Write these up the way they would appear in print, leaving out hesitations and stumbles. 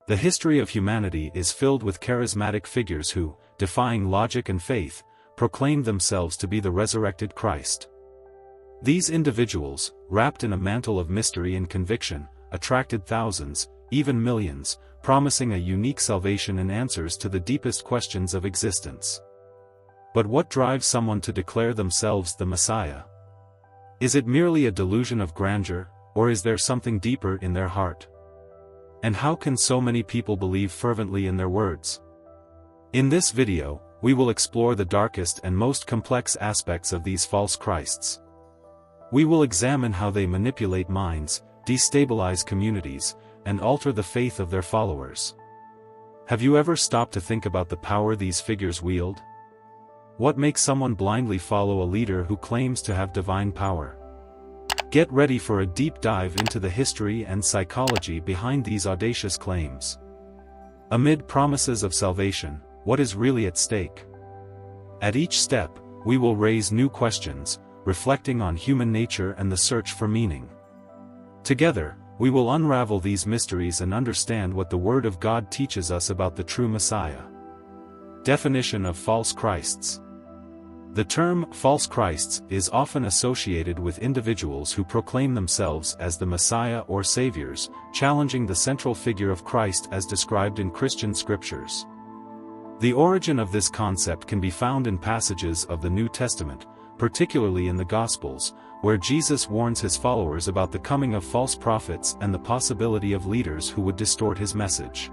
The history of humanity is filled with charismatic figures who, defying logic and faith, proclaimed themselves to be the resurrected Christ. These individuals, wrapped in a mantle of mystery and conviction, attracted thousands, even millions, promising a unique salvation and answers to the deepest questions of existence. But what drives someone to declare themselves the Messiah? Is it merely a delusion of grandeur, or is there something deeper in their heart? And how can so many people believe fervently in their words? In this video, we will explore the darkest and most complex aspects of these false Christs. We will examine how they manipulate minds, destabilize communities, and alter the faith of their followers. Have you ever stopped to think about the power these figures wield? What makes someone blindly follow a leader who claims to have divine power? Get ready for a deep dive into the history and psychology behind these audacious claims. Amid promises of salvation, what is really at stake? At each step, we will raise new questions, reflecting on human nature and the search for meaning. Together, we will unravel these mysteries and understand what the Word of God teaches us about the true Messiah. Definition of false Christs. The term false Christs is often associated with individuals who proclaim themselves as the Messiah or Saviors, challenging the central figure of Christ as described in Christian scriptures. The origin of this concept can be found in passages of the New Testament, particularly in the Gospels, where Jesus warns his followers about the coming of false prophets and the possibility of leaders who would distort his message.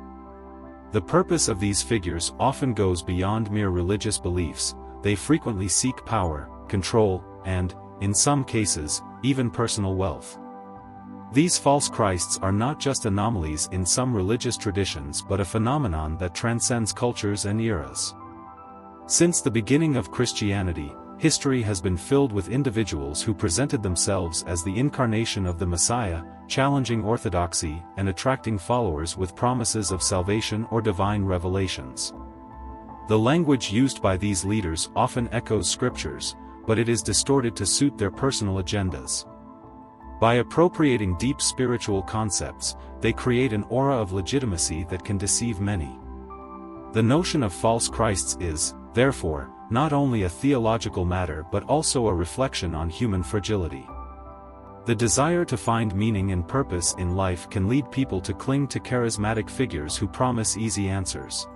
The purpose of these figures often goes beyond mere religious beliefs. They frequently seek power, control, and, in some cases, even personal wealth. These false Christs are not just anomalies in some religious traditions but a phenomenon that transcends cultures and eras. Since the beginning of Christianity, history has been filled with individuals who presented themselves as the incarnation of the Messiah, challenging orthodoxy and attracting followers with promises of salvation or divine revelations. The language used by these leaders often echoes scriptures, but it is distorted to suit their personal agendas. By appropriating deep spiritual concepts, they create an aura of legitimacy that can deceive many. The notion of false Christs is, therefore, not only a theological matter but also a reflection on human fragility. The desire to find meaning and purpose in life can lead people to cling to charismatic figures who promise easy answers.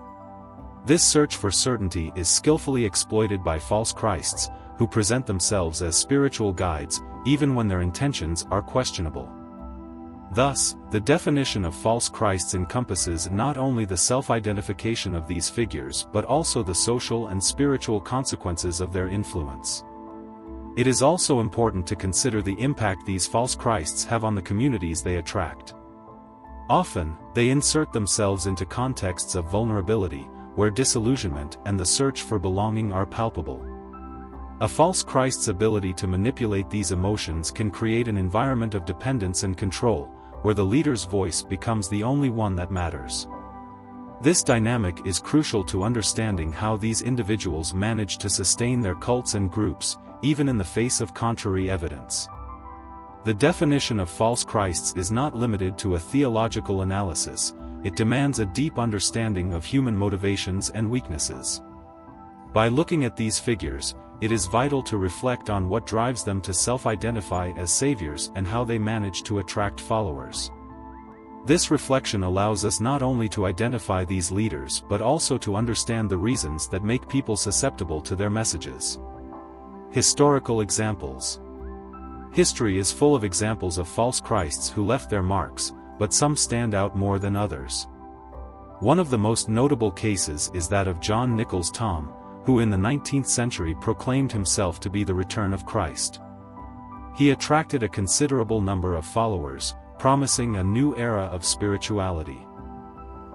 This search for certainty is skillfully exploited by false Christs, who present themselves as spiritual guides, even when their intentions are questionable. Thus, the definition of false Christs encompasses not only the self-identification of these figures but also the social and spiritual consequences of their influence. It is also important to consider the impact these false Christs have on the communities they attract. Often, they insert themselves into contexts of vulnerability, where disillusionment and the search for belonging are palpable. A false Christ's ability to manipulate these emotions can create an environment of dependence and control, where the leader's voice becomes the only one that matters. This dynamic is crucial to understanding how these individuals manage to sustain their cults and groups, even in the face of contrary evidence. The definition of false Christs is not limited to a theological analysis. It demands a deep understanding of human motivations and weaknesses. By looking at these figures, it is vital to reflect on what drives them to self-identify as saviors and how they manage to attract followers. This reflection allows us not only to identify these leaders but also to understand the reasons that make people susceptible to their messages. Historical examples. History is full of examples of false Christs who left their marks, but some stand out more than others. One of the most notable cases is that of John Nicholas Thom, who in the 19th century proclaimed himself to be the return of Christ. He attracted a considerable number of followers, promising a new era of spirituality.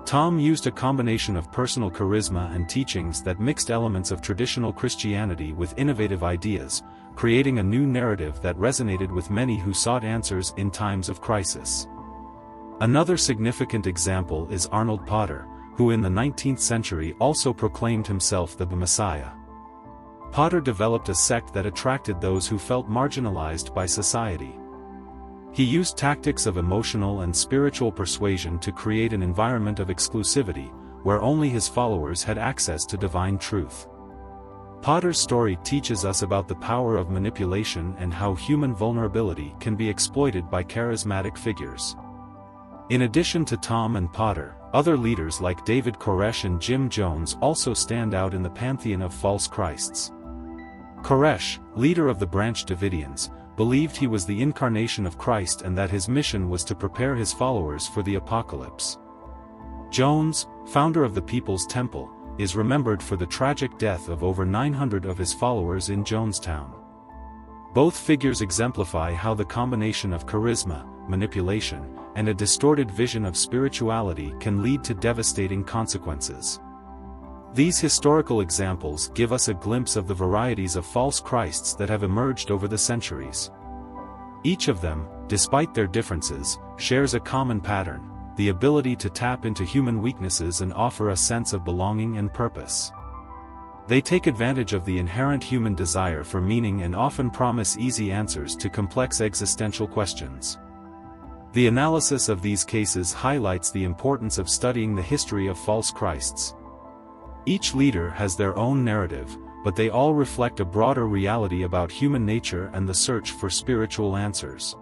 Thom used a combination of personal charisma and teachings that mixed elements of traditional Christianity with innovative ideas, creating a new narrative that resonated with many who sought answers in times of crisis. Another significant example is Arnold Potter, who in the 19th century also proclaimed himself the Messiah. Potter developed a sect that attracted those who felt marginalized by society. He used tactics of emotional and spiritual persuasion to create an environment of exclusivity, where only his followers had access to divine truth. Potter's story teaches us about the power of manipulation and how human vulnerability can be exploited by charismatic figures. In addition to Tom and Potter, other leaders like David Koresh and Jim Jones also stand out in the pantheon of false Christs. Koresh, leader of the Branch Davidians, believed he was the incarnation of Christ and that his mission was to prepare his followers for the apocalypse. Jones, founder of the People's Temple, is remembered for the tragic death of over 900 of his followers in Jonestown. Both figures exemplify how the combination of charisma, manipulation, and a distorted vision of spirituality can lead to devastating consequences. These historical examples give us a glimpse of the varieties of false Christs that have emerged over the centuries. Each of them, despite their differences, shares a common pattern: the ability to tap into human weaknesses and offer a sense of belonging and purpose. They take advantage of the inherent human desire for meaning and often promise easy answers to complex existential questions. The analysis of these cases highlights the importance of studying the history of false Christs. Each leader has their own narrative, but they all reflect a broader reality about human nature and the search for spiritual answers.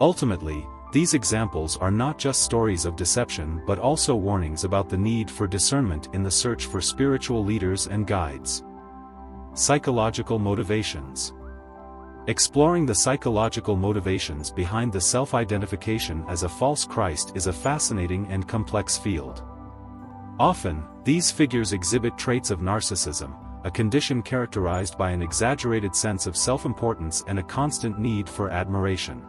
Ultimately, these examples are not just stories of deception but also warnings about the need for discernment in the search for spiritual leaders and guides. Psychological motivations. Exploring the psychological motivations behind the self-identification as a false Christ is a fascinating and complex field. Often, these figures exhibit traits of narcissism, a condition characterized by an exaggerated sense of self-importance and a constant need for admiration.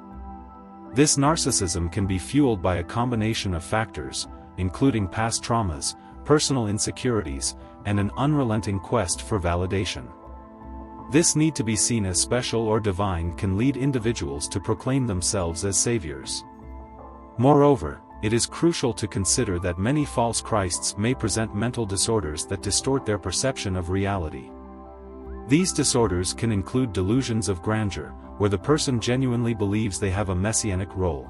This narcissism can be fueled by a combination of factors, including past traumas, personal insecurities, and an unrelenting quest for validation. This need to be seen as special or divine can lead individuals to proclaim themselves as saviors. Moreover, it is crucial to consider that many false Christs may present mental disorders that distort their perception of reality. These disorders can include delusions of grandeur, where the person genuinely believes they have a messianic role.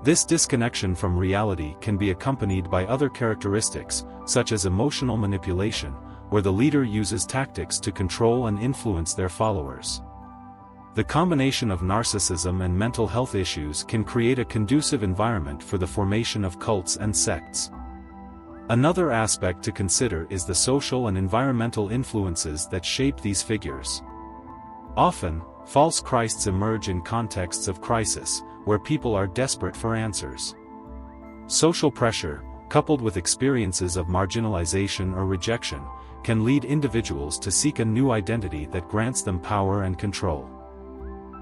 This disconnection from reality can be accompanied by other characteristics, such as emotional manipulation, where the leader uses tactics to control and influence their followers. The combination of narcissism and mental health issues can create a conducive environment for the formation of cults and sects. Another aspect to consider is the social and environmental influences that shape these figures. Often, false Christs emerge in contexts of crisis, where people are desperate for answers. Social pressure, coupled with experiences of marginalization or rejection, can lead individuals to seek a new identity that grants them power and control.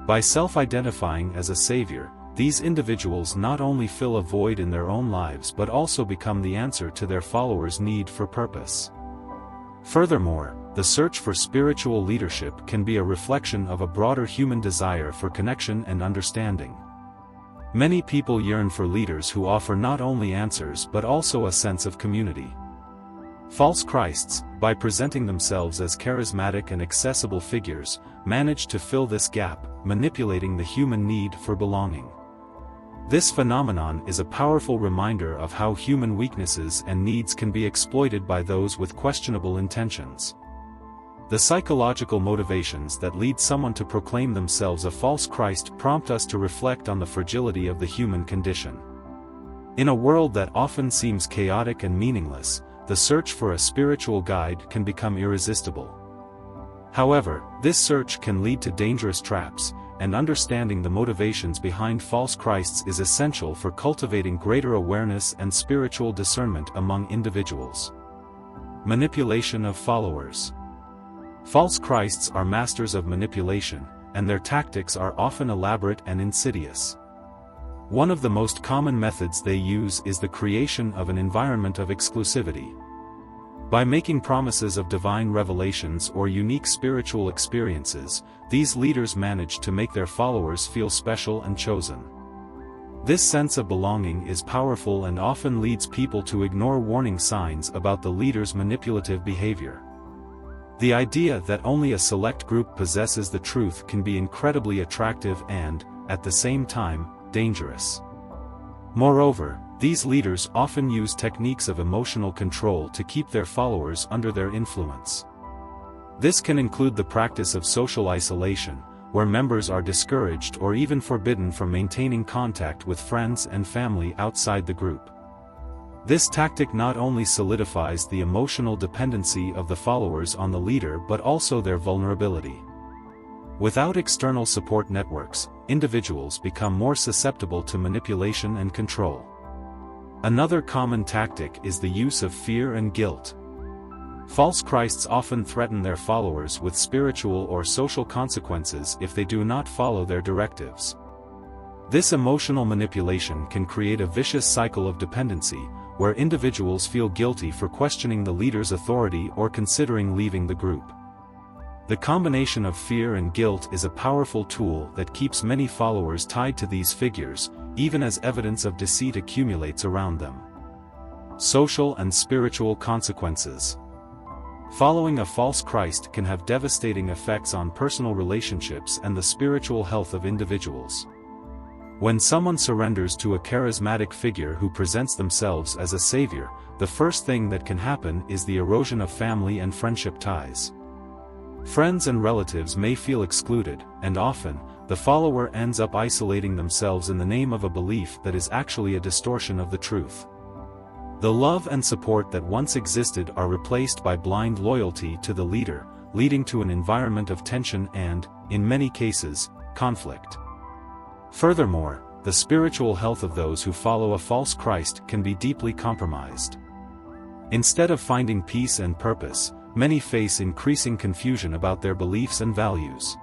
By self-identifying as a savior, these individuals not only fill a void in their own lives but also become the answer to their followers' need for purpose. Furthermore, the search for spiritual leadership can be a reflection of a broader human desire for connection and understanding. Many people yearn for leaders who offer not only answers but also a sense of community. False Christs, by presenting themselves as charismatic and accessible figures, manage to fill this gap, manipulating the human need for belonging. This phenomenon is a powerful reminder of how human weaknesses and needs can be exploited by those with questionable intentions. The psychological motivations that lead someone to proclaim themselves a false Christ prompt us to reflect on the fragility of the human condition. In a world that often seems chaotic and meaningless, the search for a spiritual guide can become irresistible. However, this search can lead to dangerous traps, and understanding the motivations behind false Christs is essential for cultivating greater awareness and spiritual discernment among individuals. Manipulation of followers. False Christs are masters of manipulation, and their tactics are often elaborate and insidious. One of the most common methods they use is the creation of an environment of exclusivity. By making promises of divine revelations or unique spiritual experiences, these leaders manage to make their followers feel special and chosen. This sense of belonging is powerful and often leads people to ignore warning signs about the leader's manipulative behavior. The idea that only a select group possesses the truth can be incredibly attractive and, at the same time, dangerous. Moreover, these leaders often use techniques of emotional control to keep their followers under their influence. This can include the practice of social isolation, where members are discouraged or even forbidden from maintaining contact with friends and family outside the group. This tactic not only solidifies the emotional dependency of the followers on the leader but also their vulnerability. Without external support networks, individuals become more susceptible to manipulation and control. Another common tactic is the use of fear and guilt. False Christs often threaten their followers with spiritual or social consequences if they do not follow their directives. This emotional manipulation can create a vicious cycle of dependency, where individuals feel guilty for questioning the leader's authority or considering leaving the group. The combination of fear and guilt is a powerful tool that keeps many followers tied to these figures, even as evidence of deceit accumulates around them. Social and spiritual consequences. Following a false Christ can have devastating effects on personal relationships and the spiritual health of individuals. When someone surrenders to a charismatic figure who presents themselves as a savior, the first thing that can happen is the erosion of family and friendship ties. Friends and relatives may feel excluded, and often, the follower ends up isolating themselves in the name of a belief that is actually a distortion of the truth. The love and support that once existed are replaced by blind loyalty to the leader, leading to an environment of tension and, in many cases, conflict. Furthermore, the spiritual health of those who follow a false Christ can be deeply compromised. Instead of finding peace and purpose, many face increasing confusion about their beliefs and values.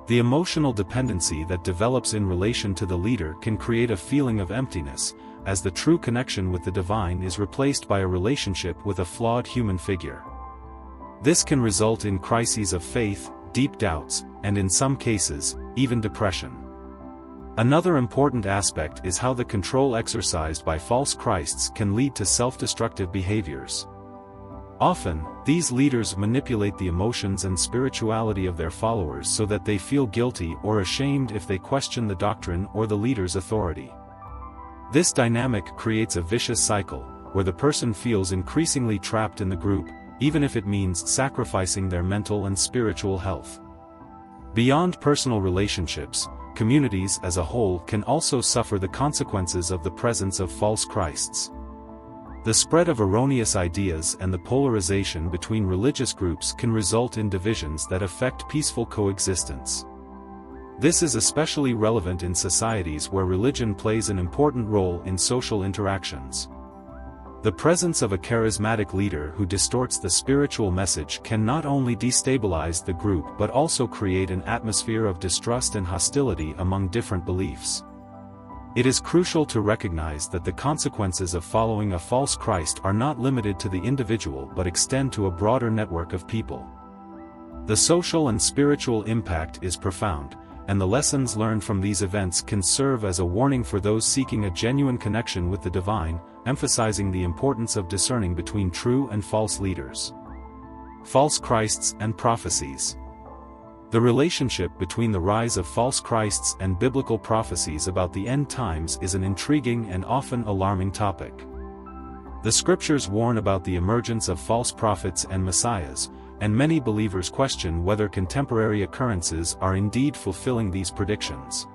The emotional dependency that develops in relation to the leader can create a feeling of emptiness, as the true connection with the divine is replaced by a relationship with a flawed human figure. This can result in crises of faith, deep doubts, and in some cases, even depression. Another important aspect is how the control exercised by false Christs can lead to self-destructive behaviors. Often, these leaders manipulate the emotions and spirituality of their followers so that they feel guilty or ashamed if they question the doctrine or the leader's authority. This dynamic creates a vicious cycle, where the person feels increasingly trapped in the group, even if it means sacrificing their mental and spiritual health. Beyond personal relationships, communities as a whole can also suffer the consequences of the presence of false Christs. The spread of erroneous ideas and the polarization between religious groups can result in divisions that affect peaceful coexistence. This is especially relevant in societies where religion plays an important role in social interactions. The presence of a charismatic leader who distorts the spiritual message can not only destabilize the group but also create an atmosphere of distrust and hostility among different beliefs. It is crucial to recognize that the consequences of following a false Christ are not limited to the individual but extend to a broader network of people. The social and spiritual impact is profound, and the lessons learned from these events can serve as a warning for those seeking a genuine connection with the divine, emphasizing the importance of discerning between true and false leaders. False Christs and prophecies. The relationship between the rise of false Christs and biblical prophecies about the end times is an intriguing and often alarming topic. The scriptures warn about the emergence of false prophets and messiahs, and many believers question whether contemporary occurrences are indeed fulfilling these predictions.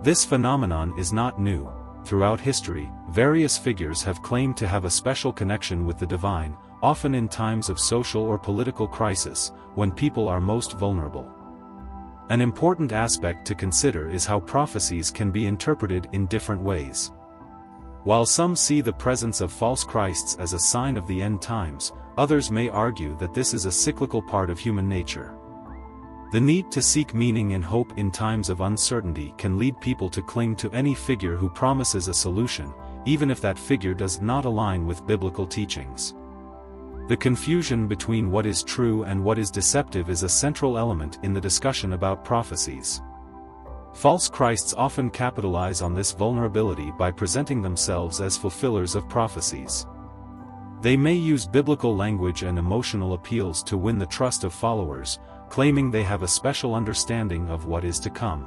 This phenomenon is not new. Throughout history, various figures have claimed to have a special connection with the divine, often in times of social or political crisis, when people are most vulnerable. An important aspect to consider is how prophecies can be interpreted in different ways. While some see the presence of false Christs as a sign of the end times, others may argue that this is a cyclical part of human nature. The need to seek meaning and hope in times of uncertainty can lead people to cling to any figure who promises a solution, even if that figure does not align with biblical teachings. The confusion between what is true and what is deceptive is a central element in the discussion about prophecies. False Christs often capitalize on this vulnerability by presenting themselves as fulfillers of prophecies. They may use biblical language and emotional appeals to win the trust of followers, claiming they have a special understanding of what is to come.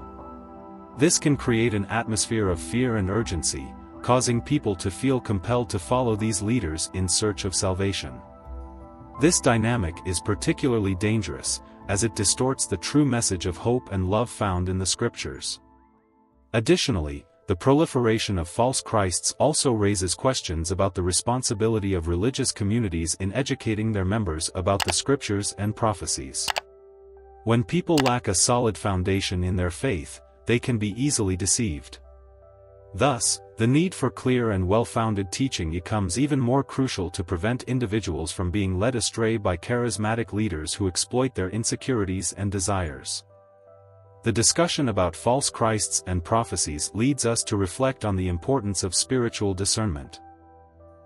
This can create an atmosphere of fear and urgency, causing people to feel compelled to follow these leaders in search of salvation. This dynamic is particularly dangerous, as it distorts the true message of hope and love found in the Scriptures. Additionally, the proliferation of false Christs also raises questions about the responsibility of religious communities in educating their members about the Scriptures and prophecies. When people lack a solid foundation in their faith, they can be easily deceived. Thus, the need for clear and well-founded teaching becomes even more crucial to prevent individuals from being led astray by charismatic leaders who exploit their insecurities and desires. The discussion about false Christs and prophecies leads us to reflect on the importance of spiritual discernment.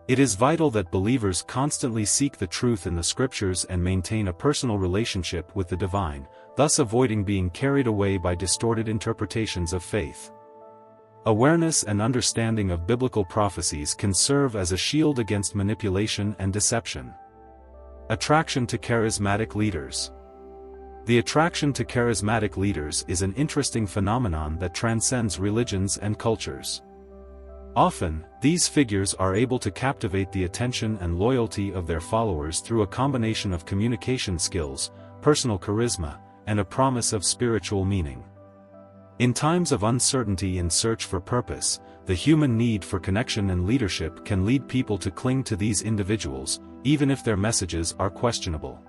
It is vital that believers constantly seek the truth in the Scriptures and maintain a personal relationship with the divine, thus avoiding being carried away by distorted interpretations of faith. Awareness and understanding of biblical prophecies can serve as a shield against manipulation and deception. Attraction to charismatic leaders. The attraction to charismatic leaders is an interesting phenomenon that transcends religions and cultures. Often, these figures are able to captivate the attention and loyalty of their followers through a combination of communication skills, personal charisma, and a promise of spiritual meaning. In times of uncertainty and search for purpose, the human need for connection and leadership can lead people to cling to these individuals, even if their messages are questionable.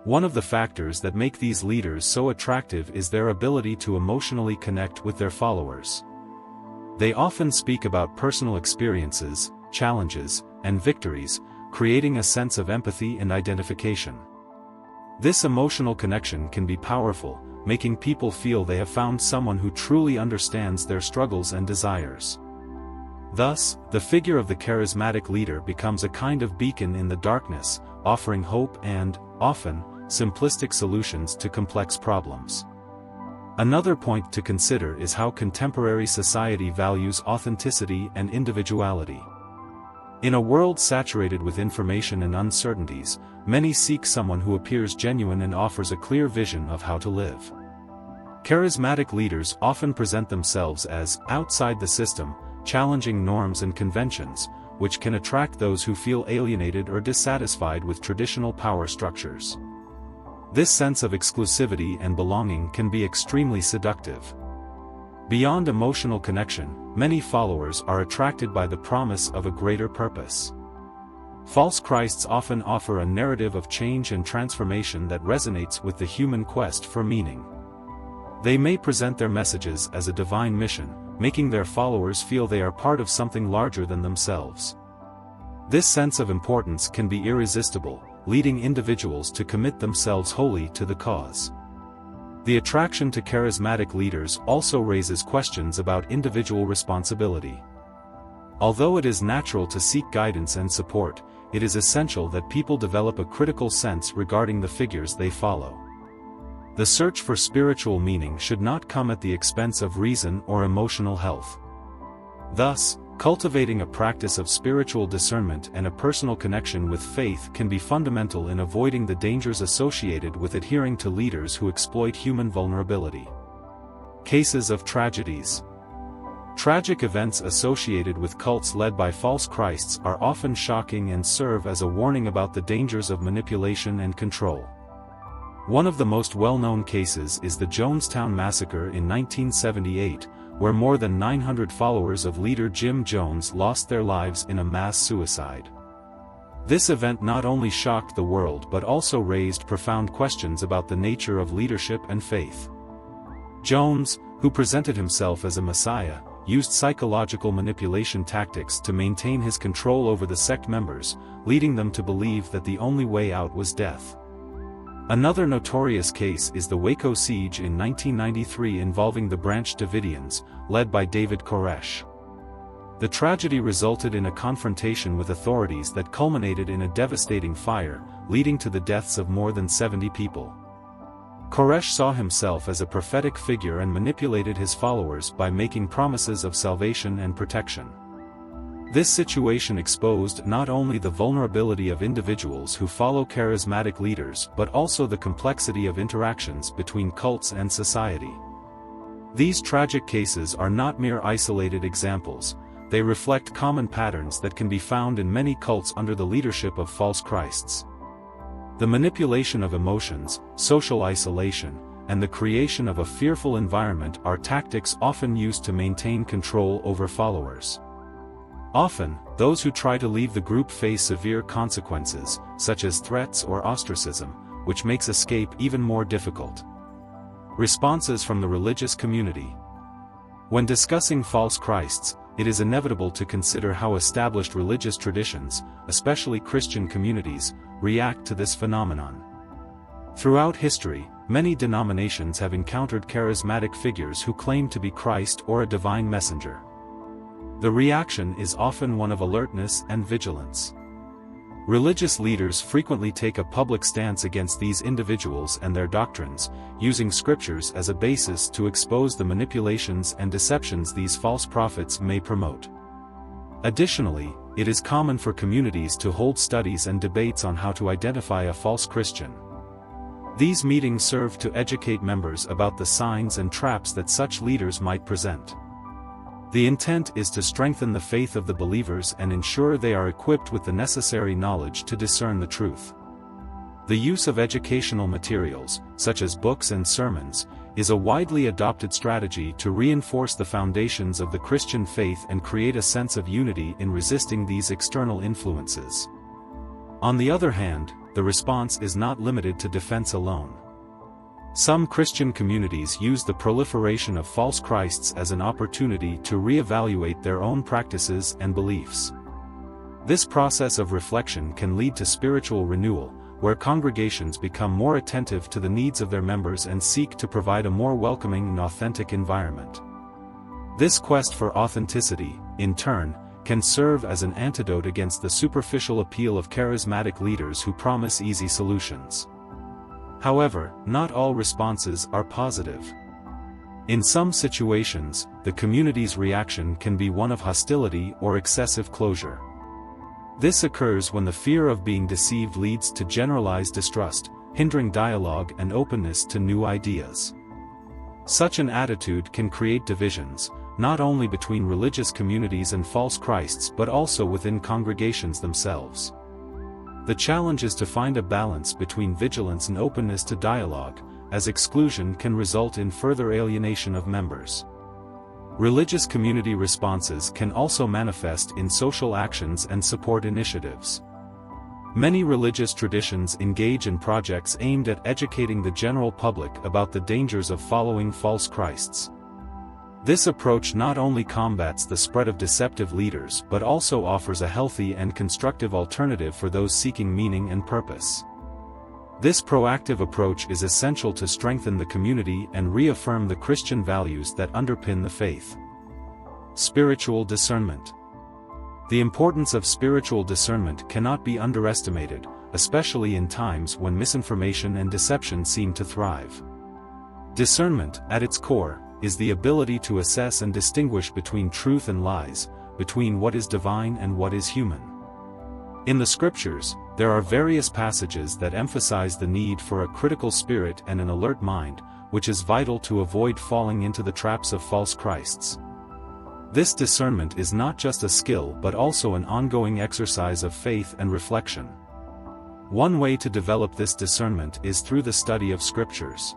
One of the factors that make these leaders so attractive is their ability to emotionally connect with their followers. They often speak about personal experiences, challenges, and victories, creating a sense of empathy and identification. This emotional connection can be powerful, making people feel they have found someone who truly understands their struggles and desires. Thus, the figure of the charismatic leader becomes a kind of beacon in the darkness, offering hope and, often, simplistic solutions to complex problems. Another point to consider is how contemporary society values authenticity and individuality. In a world saturated with information and uncertainties, many seek someone who appears genuine and offers a clear vision of how to live. Charismatic leaders often present themselves as outside the system, challenging norms and conventions, which can attract those who feel alienated or dissatisfied with traditional power structures. This sense of exclusivity and belonging can be extremely seductive. Beyond emotional connection, many followers are attracted by the promise of a greater purpose. False Christs often offer a narrative of change and transformation that resonates with the human quest for meaning. They may present their messages as a divine mission, making their followers feel they are part of something larger than themselves. This sense of importance can be irresistible, leading individuals to commit themselves wholly to the cause. The attraction to charismatic leaders also raises questions about individual responsibility. Although it is natural to seek guidance and support, it is essential that people develop a critical sense regarding the figures they follow. The search for spiritual meaning should not come at the expense of reason or emotional health. Thus, cultivating a practice of spiritual discernment and a personal connection with faith can be fundamental in avoiding the dangers associated with adhering to leaders who exploit human vulnerability. Cases of tragedies. Tragic events associated with cults led by false Christs are often shocking and serve as a warning about the dangers of manipulation and control. One of the most well-known cases is the Jonestown Massacre in 1978, where more than 900 followers of leader Jim Jones lost their lives in a mass suicide. This event not only shocked the world but also raised profound questions about the nature of leadership and faith. Jones, who presented himself as a messiah, used psychological manipulation tactics to maintain his control over the sect members, leading them to believe that the only way out was death. Another notorious case is the Waco siege in 1993 involving the Branch Davidians, led by David Koresh. The tragedy resulted in a confrontation with authorities that culminated in a devastating fire, leading to the deaths of more than 70 people. Koresh saw himself as a prophetic figure and manipulated his followers by making promises of salvation and protection. This situation exposed not only the vulnerability of individuals who follow charismatic leaders but also the complexity of interactions between cults and society. These tragic cases are not mere isolated examples, they reflect common patterns that can be found in many cults under the leadership of false Christs. The manipulation of emotions, social isolation, and the creation of a fearful environment are tactics often used to maintain control over followers. Often, those who try to leave the group face severe consequences, such as threats or ostracism, which makes escape even more difficult. Responses from the religious community. When discussing false Christs, it is inevitable to consider how established religious traditions, especially Christian communities, react to this phenomenon. Throughout history, many denominations have encountered charismatic figures who claim to be Christ or a divine messenger. The reaction is often one of alertness and vigilance. Religious leaders frequently take a public stance against these individuals and their doctrines, using scriptures as a basis to expose the manipulations and deceptions these false prophets may promote. Additionally, it is common for communities to hold studies and debates on how to identify a false Christian. These meetings serve to educate members about the signs and traps that such leaders might present. The intent is to strengthen the faith of the believers and ensure they are equipped with the necessary knowledge to discern the truth. The use of educational materials, such as books and sermons, is a widely adopted strategy to reinforce the foundations of the Christian faith and create a sense of unity in resisting these external influences. On the other hand, the response is not limited to defense alone. Some Christian communities use the proliferation of false Christs as an opportunity to reevaluate their own practices and beliefs. This process of reflection can lead to spiritual renewal, where congregations become more attentive to the needs of their members and seek to provide a more welcoming and authentic environment. This quest for authenticity, in turn, can serve as an antidote against the superficial appeal of charismatic leaders who promise easy solutions. However, not all responses are positive. In some situations, the community's reaction can be one of hostility or excessive closure. This occurs when the fear of being deceived leads to generalized distrust, hindering dialogue and openness to new ideas. Such an attitude can create divisions, not only between religious communities and false Christs but also within congregations themselves. The challenge is to find a balance between vigilance and openness to dialogue, as exclusion can result in further alienation of members. Religious community responses can also manifest in social actions and support initiatives. Many religious traditions engage in projects aimed at educating the general public about the dangers of following false Christs. This approach not only combats the spread of deceptive leaders but also offers a healthy and constructive alternative for those seeking meaning and purpose. This proactive approach is essential to strengthen the community and reaffirm the Christian values that underpin the faith. Spiritual discernment. The importance of spiritual discernment cannot be underestimated, especially in times when misinformation and deception seem to thrive. Discernment, at its core, is the ability to assess and distinguish between truth and lies, between what is divine and what is human. In the scriptures, there are various passages that emphasize the need for a critical spirit and an alert mind, which is vital to avoid falling into the traps of false Christs. This discernment is not just a skill but also an ongoing exercise of faith and reflection. One way to develop this discernment is through the study of scriptures.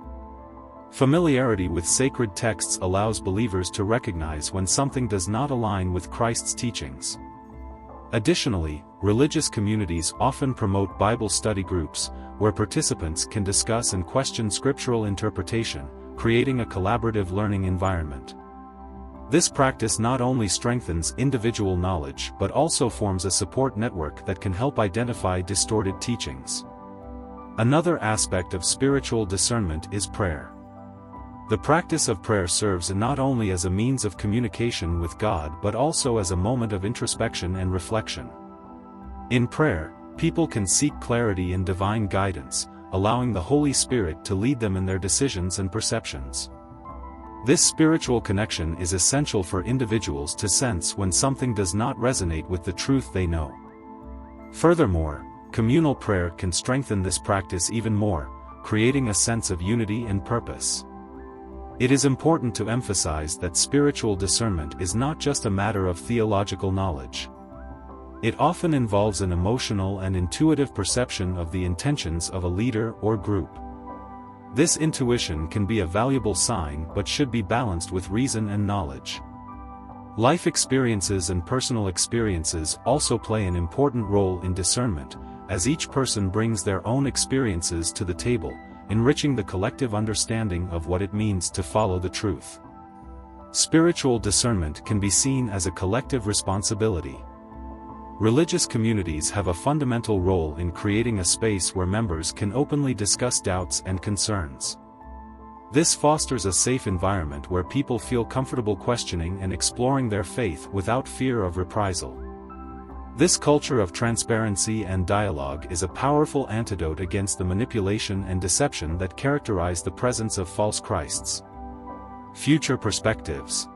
Familiarity with sacred texts allows believers to recognize when something does not align with Christ's teachings. Additionally, religious communities often promote Bible study groups, where participants can discuss and question scriptural interpretation, creating a collaborative learning environment. This practice not only strengthens individual knowledge but also forms a support network that can help identify distorted teachings. Another aspect of spiritual discernment is prayer. The practice of prayer serves not only as a means of communication with God but also as a moment of introspection and reflection. In prayer, people can seek clarity and divine guidance, allowing the Holy Spirit to lead them in their decisions and perceptions. This spiritual connection is essential for individuals to sense when something does not resonate with the truth they know. Furthermore, communal prayer can strengthen this practice even more, creating a sense of unity and purpose. It is important to emphasize that spiritual discernment is not just a matter of theological knowledge. It often involves an emotional and intuitive perception of the intentions of a leader or group. This intuition can be a valuable sign but should be balanced with reason and knowledge. Life experiences and personal experiences also play an important role in discernment, as each person brings their own experiences to the table, enriching the collective understanding of what it means to follow the truth. Spiritual discernment can be seen as a collective responsibility. Religious communities have a fundamental role in creating a space where members can openly discuss doubts and concerns. This fosters a safe environment where people feel comfortable questioning and exploring their faith without fear of reprisal. This culture of transparency and dialogue is a powerful antidote against the manipulation and deception that characterize the presence of false Christs. Future perspectives.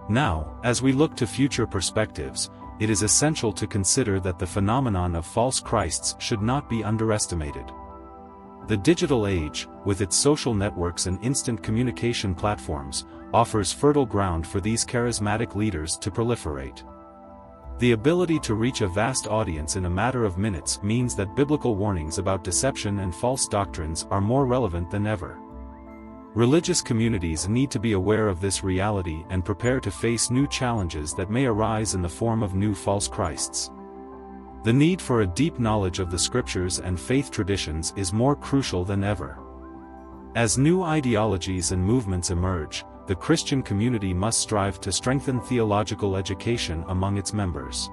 Now, as we look to future perspectives, it is essential to consider that the phenomenon of false Christs should not be underestimated. The digital age, with its social networks and instant communication platforms, offers fertile ground for these charismatic leaders to proliferate. The ability to reach a vast audience in a matter of minutes means that biblical warnings about deception and false doctrines are more relevant than ever. Religious communities need to be aware of this reality and prepare to face new challenges that may arise in the form of new false Christs. The need for a deep knowledge of the scriptures and faith traditions is more crucial than ever. As new ideologies and movements emerge, the Christian community must strive to strengthen theological education among its members.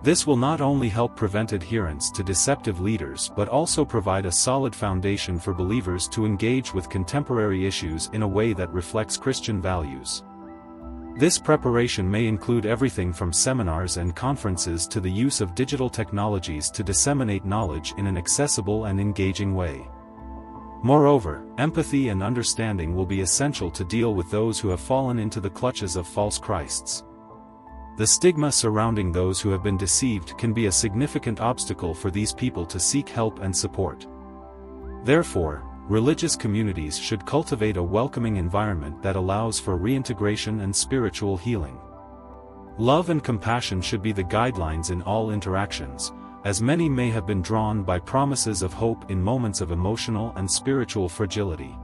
This will not only help prevent adherence to deceptive leaders but also provide a solid foundation for believers to engage with contemporary issues in a way that reflects Christian values. This preparation may include everything from seminars and conferences to the use of digital technologies to disseminate knowledge in an accessible and engaging way. Moreover, empathy and understanding will be essential to deal with those who have fallen into the clutches of false Christs. The stigma surrounding those who have been deceived can be a significant obstacle for these people to seek help and support. Therefore, religious communities should cultivate a welcoming environment that allows for reintegration and spiritual healing. Love and compassion should be the guidelines in all interactions, as many may have been drawn by promises of hope in moments of emotional and spiritual fragility.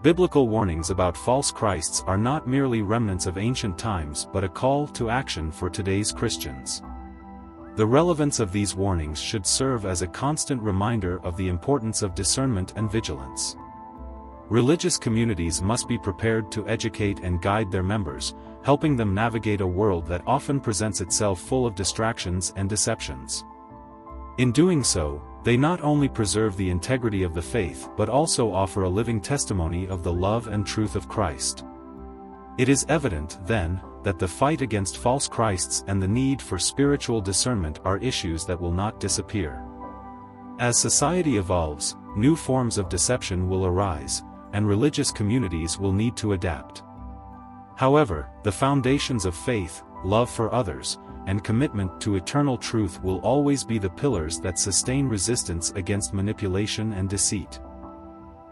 Biblical warnings about false Christs are not merely remnants of ancient times but a call to action for today's Christians. The relevance of these warnings should serve as a constant reminder of the importance of discernment and vigilance. Religious communities must be prepared to educate and guide their members, helping them navigate a world that often presents itself full of distractions and deceptions. In doing so, they not only preserve the integrity of the faith but also offer a living testimony of the love and truth of Christ. It is evident, then, that the fight against false Christs and the need for spiritual discernment are issues that will not disappear. As society evolves, new forms of deception will arise, and religious communities will need to adapt. However, the foundations of faith, love for others, and commitment to eternal truth will always be the pillars that sustain resistance against manipulation and deceit.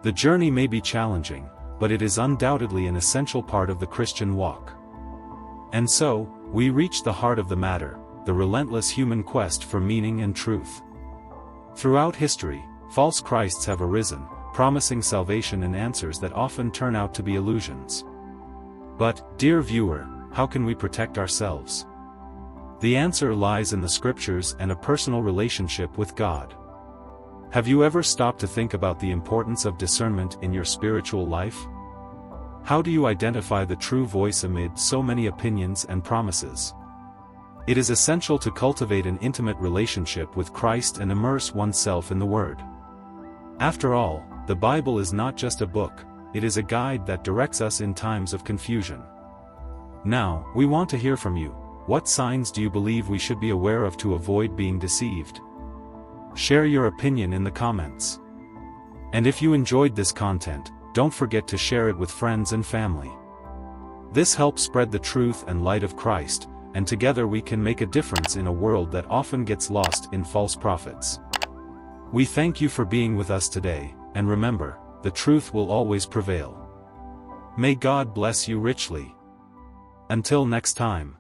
The journey may be challenging, but it is undoubtedly an essential part of the Christian walk. And so, we reach the heart of the matter, the relentless human quest for meaning and truth. Throughout history, false Christs have arisen, promising salvation and answers that often turn out to be illusions. But, dear viewer, how can we protect ourselves? The answer lies in the scriptures and a personal relationship with God. Have you ever stopped to think about the importance of discernment in your spiritual life? How do you identify the true voice amid so many opinions and promises? It is essential to cultivate an intimate relationship with Christ and immerse oneself in the Word. After all, the Bible is not just a book, it is a guide that directs us in times of confusion. Now, we want to hear from you. What signs do you believe we should be aware of to avoid being deceived? Share your opinion in the comments. And if you enjoyed this content, don't forget to share it with friends and family. This helps spread the truth and light of Christ, and together we can make a difference in a world that often gets lost in false prophets. We thank you for being with us today, and remember, the truth will always prevail. May God bless you richly. Until next time.